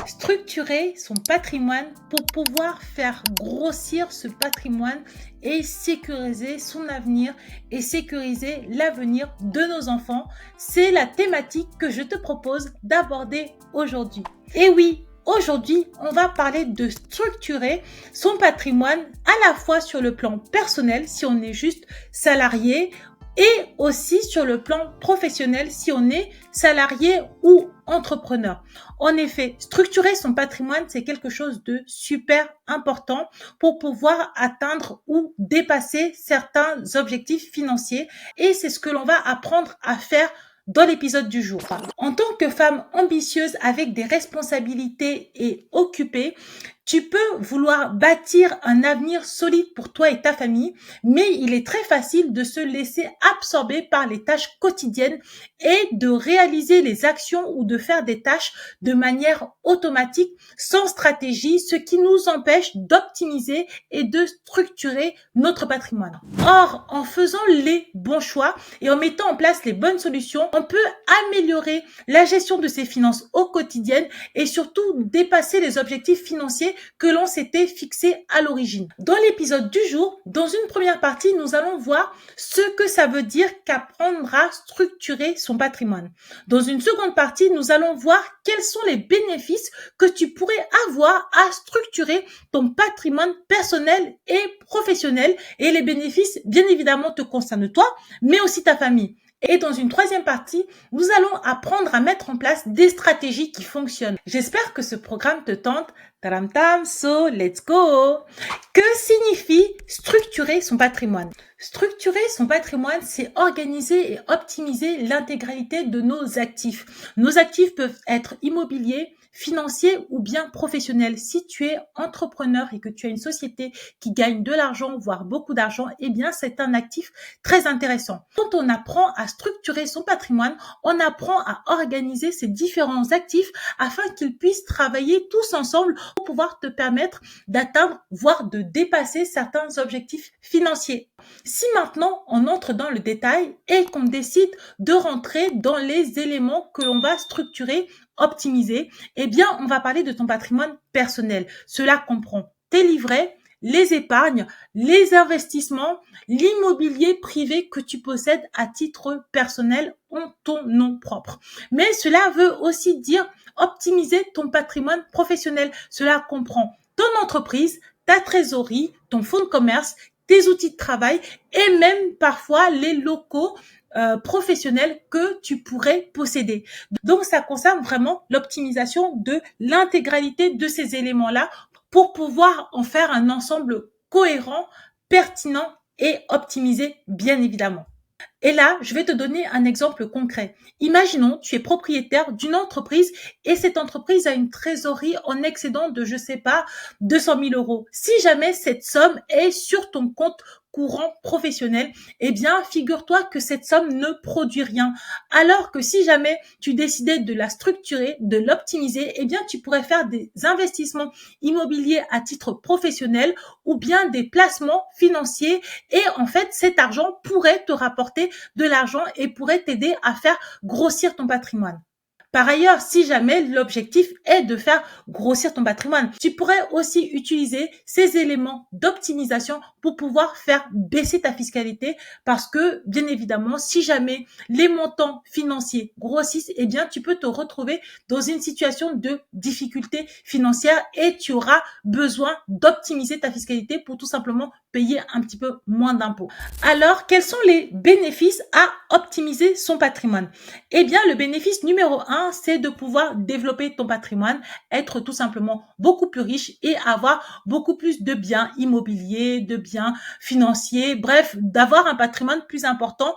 Structurer son patrimoine pour pouvoir faire grossir ce patrimoine et sécuriser son avenir et sécuriser l'avenir de nos enfants. C'est la thématique que je te propose d'aborder aujourd'hui. Et oui, aujourd'hui, on va parler de structurer son patrimoine à la fois sur le plan personnel, si on est juste salarié, et aussi sur le plan professionnel, si on est salarié ou entrepreneur. En effet, structurer son patrimoine, c'est quelque chose de super important pour pouvoir atteindre ou dépasser certains objectifs financiers. Et c'est ce que l'on va apprendre à faire dans l'épisode du jour. En tant que femme ambitieuse avec des responsabilités et occupée, tu peux vouloir bâtir un avenir solide pour toi et ta famille, mais il est très facile de se laisser absorber par les tâches quotidiennes et de réaliser les actions ou de faire des tâches de manière automatique, sans stratégie, ce qui nous empêche d'optimiser et de structurer notre patrimoine. Or, en faisant les bons choix et en mettant en place les bonnes solutions, on peut améliorer la gestion de ses finances au quotidien et surtout dépasser les objectifs financiers que l'on s'était fixé à l'origine. Dans l'épisode du jour, dans une première partie, nous allons voir ce que ça veut dire qu'apprendre à structurer son patrimoine. Dans une seconde partie, nous allons voir quels sont les bénéfices que tu pourrais avoir à structurer ton patrimoine personnel et professionnel. Et les bénéfices, bien évidemment, te concernent toi, mais aussi ta famille. Et dans une troisième partie, nous allons apprendre à mettre en place des stratégies qui fonctionnent. J'espère que ce programme te tente. Taram tam, so let's go! Que signifie structurer son patrimoine? Structurer son patrimoine, c'est organiser et optimiser l'intégralité de nos actifs. Nos actifs peuvent être immobiliers, financiers ou bien professionnels. Si tu es entrepreneur et que tu as une société qui gagne de l'argent, voire beaucoup d'argent, eh bien, c'est un actif très intéressant. Quand on apprend à structurer son patrimoine, on apprend à organiser ces différents actifs afin qu'ils puissent travailler tous ensemble pour pouvoir te permettre d'atteindre, voire de dépasser certains objectifs financiers. Si maintenant on entre dans le détail et qu'on décide de rentrer dans les éléments que l'on va structurer, optimiser, eh bien, on va parler de ton patrimoine personnel. Cela comprend tes livrets, les épargnes, les investissements, l'immobilier privé que tu possèdes à titre personnel en ton nom propre. Mais cela veut aussi dire optimiser ton patrimoine professionnel. Cela comprend ton entreprise, ta trésorerie, ton fonds de commerce, tes outils de travail et même parfois les locaux professionnels que tu pourrais posséder. Donc, ça concerne vraiment l'optimisation de l'intégralité de ces éléments-là pour pouvoir en faire un ensemble cohérent, pertinent et optimisé, bien évidemment. Et là, je vais te donner un exemple concret. Imaginons, tu es propriétaire d'une entreprise et cette entreprise a une trésorerie en excédent de, je sais pas, 200 000 euros. Si jamais cette somme est sur ton compte courant professionnel, eh bien, figure-toi que cette somme ne produit rien. Alors que si jamais tu décidais de la structurer, de l'optimiser, eh bien, tu pourrais faire des investissements immobiliers à titre professionnel ou bien des placements financiers et en fait, cet argent pourrait te rapporter de l'argent et pourrait t'aider à faire grossir ton patrimoine. Par ailleurs, si jamais l'objectif est de faire grossir ton patrimoine, tu pourrais aussi utiliser ces éléments d'optimisation pour pouvoir faire baisser ta fiscalité parce que, bien évidemment, si jamais les montants financiers grossissent, eh bien, tu peux te retrouver dans une situation de difficulté financière et tu auras besoin d'optimiser ta fiscalité pour tout simplement payer un petit peu moins d'impôts. Alors, quels sont les bénéfices à optimiser son patrimoine? Eh bien, le bénéfice numéro 1, c'est de pouvoir développer ton patrimoine, être tout simplement beaucoup plus riche et avoir beaucoup plus de biens immobiliers, de biens financiers, bref, d'avoir un patrimoine plus important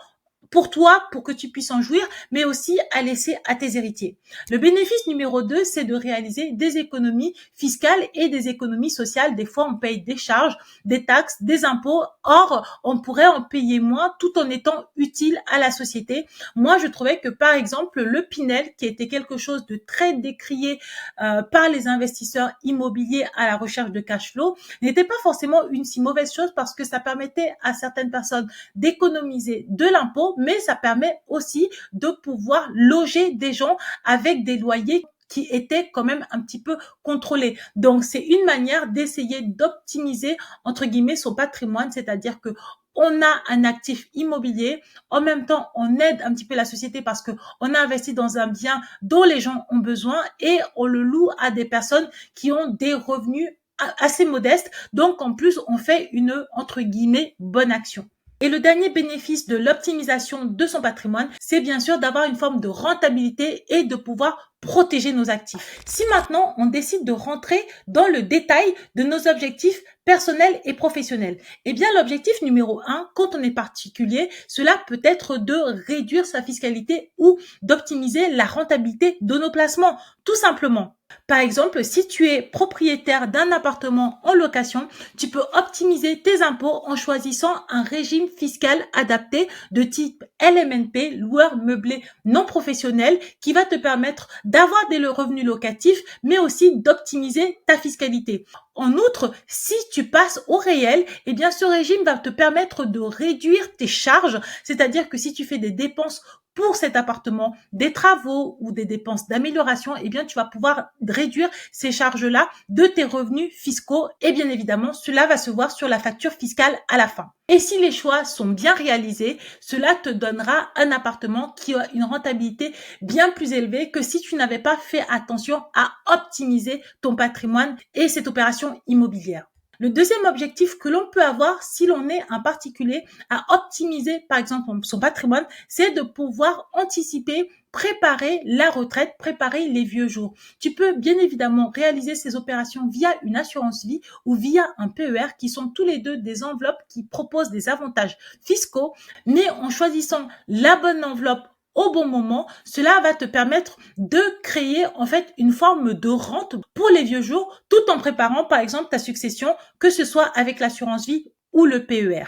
pour toi, pour que tu puisses en jouir, mais aussi à laisser à tes héritiers. Le bénéfice numéro 2, c'est de réaliser des économies fiscales et des économies sociales. Des fois, on paye des charges, des taxes, des impôts. Or, on pourrait en payer moins tout en étant utile à la société. Moi, je trouvais que, par exemple, le Pinel, qui était quelque chose de très décrié par les investisseurs immobiliers à la recherche de cash flow, n'était pas forcément une si mauvaise chose parce que ça permettait à certaines personnes d'économiser de l'impôt, mais ça permet aussi de pouvoir loger des gens avec des loyers qui étaient quand même un petit peu contrôlés. Donc, c'est une manière d'essayer d'optimiser, entre guillemets, son patrimoine, c'est-à-dire que on a un actif immobilier, en même temps, on aide un petit peu la société parce que on a investi dans un bien dont les gens ont besoin et on le loue à des personnes qui ont des revenus assez modestes. Donc, en plus, on fait une, entre guillemets, bonne action. Et le dernier bénéfice de l'optimisation de son patrimoine, c'est bien sûr d'avoir une forme de rentabilité et de pouvoir protéger nos actifs. Si maintenant on décide de rentrer dans le détail de nos objectifs personnels et professionnels, eh bien l'objectif numéro 1, quand on est particulier, cela peut être de réduire sa fiscalité ou d'optimiser la rentabilité de nos placements, tout simplement. Par exemple, si tu es propriétaire d'un appartement en location, tu peux optimiser tes impôts en choisissant un régime fiscal adapté de type LMNP, loueur meublé non professionnel, qui va te permettre d'avoir des revenus locatifs, mais aussi d'optimiser ta fiscalité. En outre, si tu passes au réel, eh bien, ce régime va te permettre de réduire tes charges, c'est-à-dire que si tu fais des dépenses pour cet appartement, des travaux ou des dépenses d'amélioration, eh bien, tu vas pouvoir réduire ces charges-là de tes revenus fiscaux et bien évidemment, cela va se voir sur la facture fiscale à la fin. Et si les choix sont bien réalisés, cela te donnera un appartement qui a une rentabilité bien plus élevée que si tu n'avais pas fait attention à optimiser ton patrimoine et cette opération immobilière. Le deuxième objectif que l'on peut avoir si l'on est un particulier à optimiser, par exemple, son patrimoine, c'est de pouvoir anticiper, préparer la retraite, préparer les vieux jours. Tu peux bien évidemment réaliser ces opérations via une assurance vie ou via un PER qui sont tous les deux des enveloppes qui proposent des avantages fiscaux, mais en choisissant la bonne enveloppe au bon moment, cela va te permettre de créer en fait une forme de rente pour les vieux jours tout en préparant par exemple ta succession, que ce soit avec l'assurance vie ou le PER.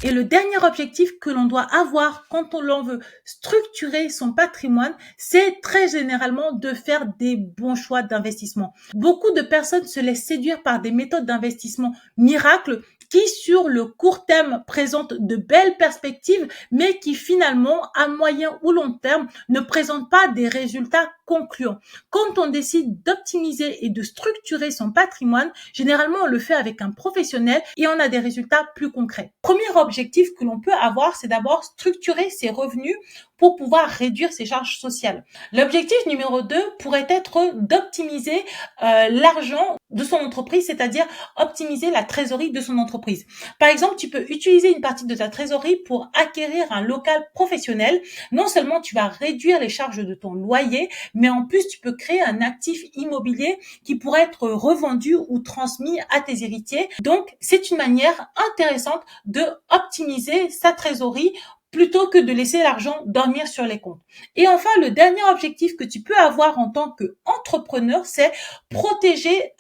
Et le dernier objectif que l'on doit avoir quand on veut structurer son patrimoine, c'est très généralement de faire des bons choix d'investissement. Beaucoup de personnes se laissent séduire par des méthodes d'investissement miracles qui, sur le court terme, présentent de belles perspectives, mais qui finalement, à moyen ou long terme, ne présentent pas des résultats concluants. Quand on décide d'optimiser et de structurer son patrimoine, généralement, on le fait avec un professionnel et on a des résultats plus concrets. Premier objectif que l'on peut avoir, c'est d'abord structurer ses revenus pour pouvoir réduire ses charges sociales. L'objectif numéro 2 pourrait être d'optimiser l'argent de son entreprise, c'est-à-dire optimiser la trésorerie de son entreprise. Par exemple, tu peux utiliser une partie de ta trésorerie pour acquérir un local professionnel. Non seulement tu vas réduire les charges de ton loyer, mais en plus tu peux créer un actif immobilier qui pourrait être revendu ou transmis à tes héritiers. Donc, c'est une manière intéressante de optimiser sa trésorerie plutôt que de laisser l'argent dormir sur les comptes. Et enfin, le dernier objectif que tu peux avoir en tant qu'entrepreneur, c'est protéger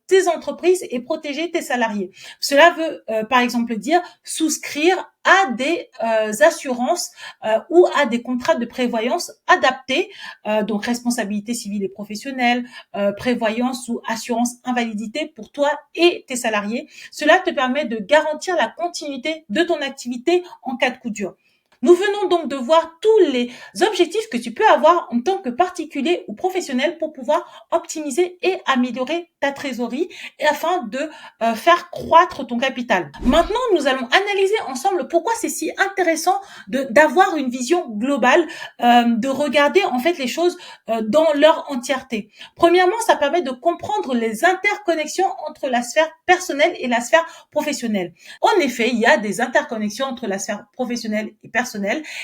tes entreprises et protéger tes salariés. Cela veut, par exemple, dire souscrire à des assurances ou à des contrats de prévoyance adaptés, donc responsabilité civile et professionnelle, prévoyance ou assurance invalidité pour toi et tes salariés. Cela te permet de garantir la continuité de ton activité en cas de coup dur. Nous venons donc de voir tous les objectifs que tu peux avoir en tant que particulier ou professionnel pour pouvoir optimiser et améliorer ta trésorerie et afin de faire croître ton capital. Maintenant, nous allons analyser ensemble pourquoi c'est si intéressant d'avoir une vision globale, de regarder en fait les choses dans leur entièreté. Premièrement, ça permet de comprendre les interconnexions entre la sphère personnelle et la sphère professionnelle. En effet, il y a des interconnexions entre la sphère professionnelle et personnelle.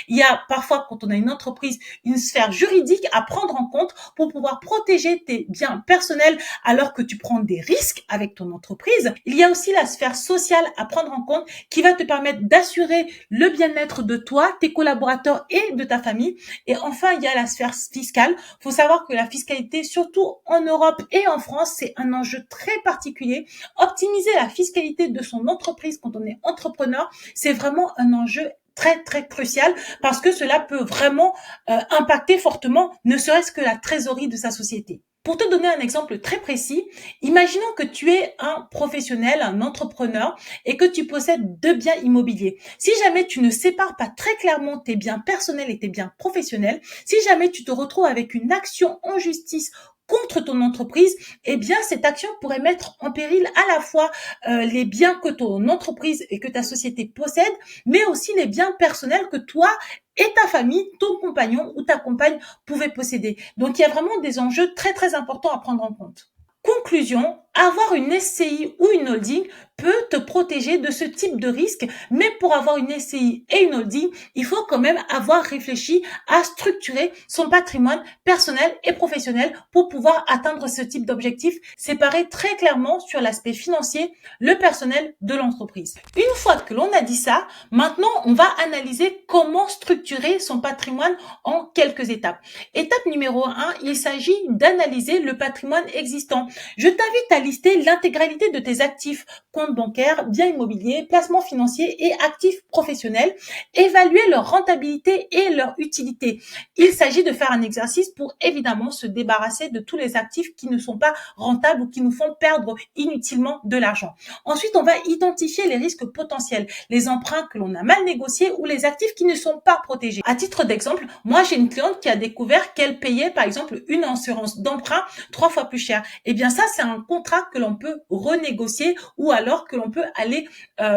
Il y a parfois, quand on a une entreprise, une sphère juridique à prendre en compte pour pouvoir protéger tes biens personnels alors que tu prends des risques avec ton entreprise. Il y a aussi la sphère sociale à prendre en compte qui va te permettre d'assurer le bien-être de toi, tes collaborateurs et de ta famille. Et enfin, il y a la sphère fiscale. Il faut savoir que la fiscalité, surtout en Europe et en France, c'est un enjeu très particulier. Optimiser la fiscalité de son entreprise quand on est entrepreneur, c'est vraiment un enjeu très crucial parce que cela peut vraiment impacter fortement ne serait-ce que la trésorerie de sa société. Pour te donner un exemple très précis, imaginons que tu es un professionnel, un entrepreneur et que tu possèdes 2 biens immobiliers. Si jamais tu ne sépares pas très clairement tes biens personnels et tes biens professionnels, si jamais tu te retrouves avec une action en justice contre ton entreprise, eh bien, cette action pourrait mettre en péril à la fois les biens que ton entreprise et que ta société possède, mais aussi les biens personnels que toi et ta famille, ton compagnon ou ta compagne pouvaient posséder. Donc, il y a vraiment des enjeux très, très importants à prendre en compte. Conclusion, avoir une SCI ou une holding peut te protéger de ce type de risque, mais pour avoir une SCI et une holding, il faut quand même avoir réfléchi à structurer son patrimoine personnel et professionnel pour pouvoir atteindre ce type d'objectif, séparer très clairement sur l'aspect financier, le personnel de l'entreprise. Une fois que l'on a dit ça, maintenant on va analyser comment structurer son patrimoine en quelques étapes. Étape numéro 1, il s'agit d'analyser le patrimoine existant. Je t'invite à lister l'intégralité de tes actifs, comptes bancaires, biens immobiliers, placements financiers et actifs professionnels, évaluer leur rentabilité et leur utilité. Il s'agit de faire un exercice pour évidemment se débarrasser de tous les actifs qui ne sont pas rentables ou qui nous font perdre inutilement de l'argent. Ensuite, on va identifier les risques potentiels, les emprunts que l'on a mal négociés ou les actifs qui ne sont pas protégés. À titre d'exemple, moi j'ai une cliente qui a découvert qu'elle payait par exemple une assurance d'emprunt 3 fois plus cher. Eh bien ça, c'est un contrat que l'on peut renégocier ou alors que l'on peut aller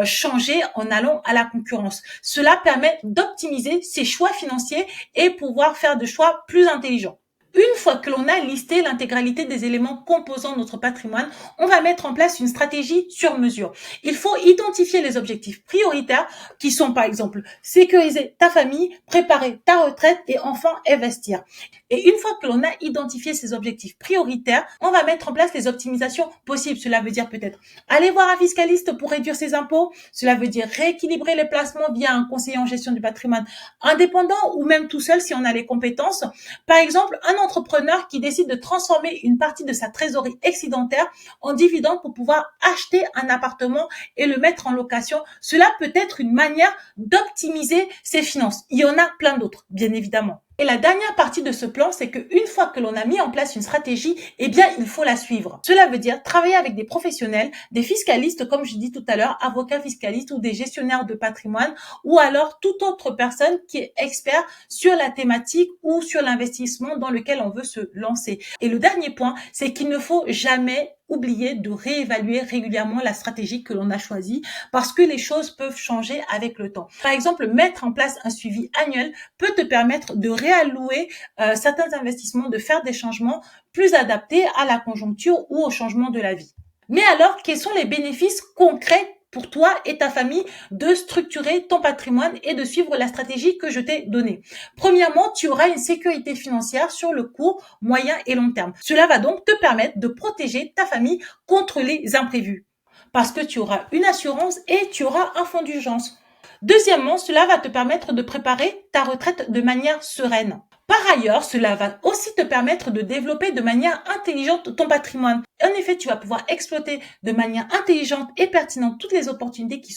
changer en allant à la concurrence. Cela permet d'optimiser ses choix financiers et pouvoir faire des choix plus intelligents. Une fois que l'on a listé l'intégralité des éléments composant notre patrimoine, on va mettre en place une stratégie sur mesure. Il faut identifier les objectifs prioritaires qui sont par exemple sécuriser ta famille, préparer ta retraite et enfin investir. Et une fois que l'on a identifié ces objectifs prioritaires, on va mettre en place les optimisations possibles. Cela veut dire peut-être aller voir un fiscaliste pour réduire ses impôts. Cela veut dire rééquilibrer les placements via un conseiller en gestion du patrimoine indépendant ou même tout seul si on a les compétences. Par exemple, un entrepreneur qui décide de transformer une partie de sa trésorerie excédentaire en dividende pour pouvoir acheter un appartement et le mettre en location. Cela peut être une manière d'optimiser ses finances. Il y en a plein d'autres, bien évidemment. Et la dernière partie de ce plan, c'est qu'une fois que l'on a mis en place une stratégie, eh bien, il faut la suivre. Cela veut dire travailler avec des professionnels, des fiscalistes, comme je dis tout à l'heure, avocats fiscalistes ou des gestionnaires de patrimoine, ou alors toute autre personne qui est expert sur la thématique ou sur l'investissement dans lequel on veut se lancer. Et le dernier point, c'est qu'il ne faut jamais oublier de réévaluer régulièrement la stratégie que l'on a choisie parce que les choses peuvent changer avec le temps. Par exemple, mettre en place un suivi annuel peut te permettre de réallouer certains investissements, de faire des changements plus adaptés à la conjoncture ou au changement de la vie. Mais alors, quels sont les bénéfices concrets pour toi et ta famille de structurer ton patrimoine et de suivre la stratégie que je t'ai donnée? Premièrement, tu auras une sécurité financière sur le court, moyen et long terme. Cela va donc te permettre de protéger ta famille contre les imprévus parce que tu auras une assurance et tu auras un fonds d'urgence. Deuxièmement, cela va te permettre de préparer ta retraite de manière sereine. Par ailleurs, cela va aussi te permettre de développer de manière intelligente ton patrimoine. En effet, tu vas pouvoir exploiter de manière intelligente et pertinente toutes les opportunités qui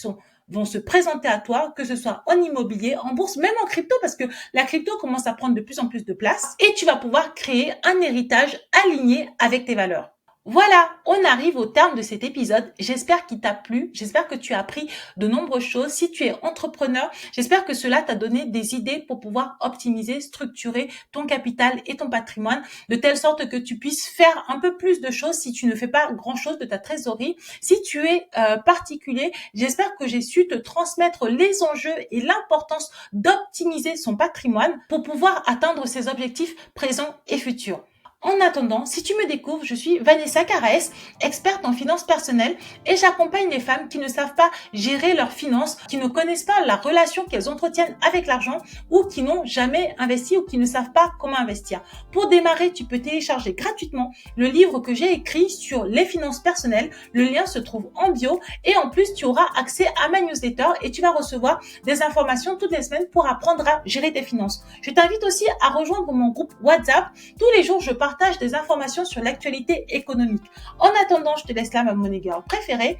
vont se présenter à toi, que ce soit en immobilier, en bourse, même en crypto, parce que la crypto commence à prendre de plus en plus de place et tu vas pouvoir créer un héritage aligné avec tes valeurs. Voilà, on arrive au terme de cet épisode. J'espère qu'il t'a plu. J'espère que tu as appris de nombreuses choses. Si tu es entrepreneur, j'espère que cela t'a donné des idées pour pouvoir optimiser, structurer ton capital et ton patrimoine de telle sorte que tu puisses faire un peu plus de choses si tu ne fais pas grand-chose de ta trésorerie. Si tu es particulier, j'espère que j'ai su te transmettre les enjeux et l'importance d'optimiser son patrimoine pour pouvoir atteindre ses objectifs présents et futurs. En attendant, si tu me découvres, je suis Vanessa Caraes, experte en finances personnelles et j'accompagne les femmes qui ne savent pas gérer leurs finances, qui ne connaissent pas la relation qu'elles entretiennent avec l'argent ou qui n'ont jamais investi ou qui ne savent pas comment investir. Pour démarrer, tu peux télécharger gratuitement le livre que j'ai écrit sur les finances personnelles. Le lien se trouve en bio et en plus, tu auras accès à ma newsletter et tu vas recevoir des informations toutes les semaines pour apprendre à gérer tes finances. Je t'invite aussi à rejoindre mon groupe WhatsApp. Tous les jours, je partage des informations sur l'actualité économique. En attendant, je te laisse là ma money girl préférée.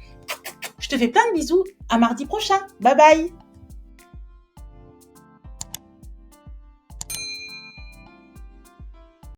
Je te fais plein de bisous. À mardi prochain. Bye bye.